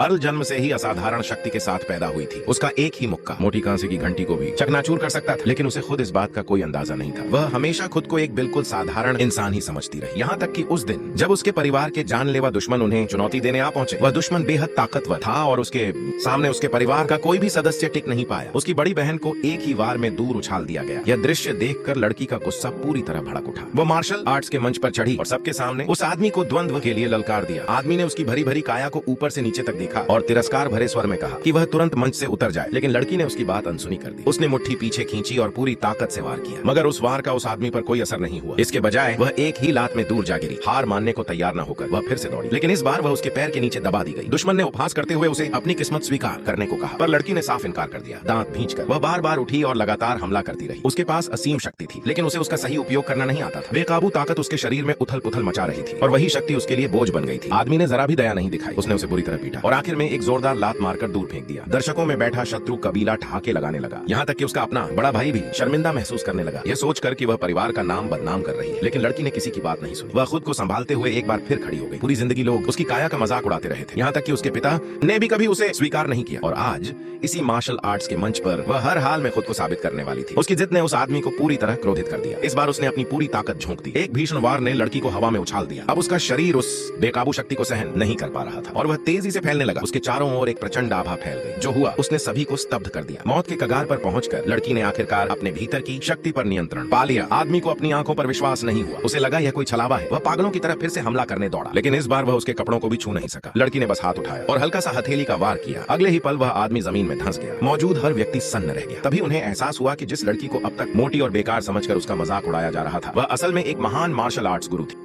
Earl जन्म से ही असाधारण शक्ति के साथ पैदा हुई थी। उसका एक ही मुक्का मोटी कांसे की घंटी को भी चकनाचूर कर सकता था, लेकिन उसे खुद इस बात का कोई अंदाजा नहीं था। वह हमेशा खुद को एक बिल्कुल साधारण इंसान ही समझती रही, यहाँ तक कि उस दिन जब उसके परिवार के जानलेवा दुश्मन उन्हें चुनौती देने आ पहुंचे। वह दुश्मन बेहद ताकतवर था और उसके सामने उसके परिवार का कोई भी सदस्य टिक नहीं पाया। उसकी बड़ी बहन को एक ही वार में दूर उछाल दिया गया। यह दृश्य देखकर लड़की का गुस्सा पूरी तरह भड़क उठा। वो मार्शल आर्ट्स के मंच पर चढ़ी और सबके सामने उस आदमी को द्वंद्व के लिए ललकार दिया। आदमी ने उसकी भरी भरी काया को ऊपर से नीचे तक देखा और तिरस्कार भरे स्वर में कहा कि वह तुरंत मंच से उतर जाए, लेकिन लड़की ने उसकी बात अनसुनी कर दी। उसने मुट्ठी पीछे खींची और पूरी ताकत से वार किया, मगर उस वार का उस आदमी पर कोई असर नहीं हुआ। इसके बजाय वह एक ही लात में दूर जा गिरी। हार मानने को तैयार न होकर वह फिर से दौड़ी, लेकिन इस बार वह उसके पैर के नीचे दबा दी गई। दुश्मन ने उपहास करते हुए उसे अपनी किस्मत स्वीकार करने को कहा, पर लड़की ने साफ इनकार कर दिया। दांत भींचकर वह बार बार उठी और लगातार हमला करती रही। उसके पास असीम शक्ति थी, लेकिन उसे उसका सही उपयोग करना नहीं आता था। बेकाबू ताकत उसके शरीर में उथल पुथल मचा रही थी और वही शक्ति उसके लिए बोझ बन गई थी। आदमी ने जरा भी दया नहीं दिखाई। उसने उसे बुरी तरह पीटा और आखिर में एक जोरदार लात मारकर दूर फेंक दिया। दर्शकों में बैठा शत्रु कबीला ठहाके लगाने लगा, यहाँ तक कि उसका अपना बड़ा भाई भी शर्मिंदा महसूस करने लगा, यह सोचकर कि वह परिवार का नाम बदनाम कर रही है। लेकिन लड़की ने किसी की बात नहीं सुनी। वह खुद को संभालते हुए एक बार फिर खड़ी हो गई। पूरी जिंदगी लोग उसकी काया का मजाक उड़ाते रहे थे, यहाँ तक कि उसके पिता ने भी कभी उसे स्वीकार नहीं किया। और आज इसी मार्शल आर्ट्स के मंच पर वह हर हाल में खुद को साबित करने वाली थी। उसकी जिद ने उस आदमी को पूरी तरह क्रोधित कर दिया। इस बार उसने अपनी पूरी ताकत झोंक दी। एक भीषण वार ने लड़की को हवा में उछाल दिया। अब उसका शरीर उस बेकाबू शक्ति को सहन नहीं कर पा रहा था और वह तेजी से फैलने लगा। उसके चारों ओर एक प्रचंड आभा फैल गई। जो हुआ उसने सभी को स्तब्ध कर दिया। मौत के कगार पर पहुंचकर लड़की ने आखिरकार अपने भीतर की शक्ति पर नियंत्रण पा लिया। आदमी को अपनी आंखों पर विश्वास नहीं हुआ। उसे लगा यह कोई छलावा है। वह पागलों की तरह फिर से हमला करने दौड़ा, लेकिन इस बार वह उसके कपड़ों को भी छू नहीं सका। लड़की ने बस हाथ उठाया और हल्का सा हथेली का वार किया। अगले ही पल वह आदमी जमीन में धंस गया। मौजूद हर व्यक्ति सन्न रह गया। तभी उन्हें एहसास हुआ कि जिस लड़की को अब तक मोटी और बेकार समझकर उसका मजाक उड़ाया जा रहा था, वह असल में एक महान मार्शल आर्ट्स गुरु थी।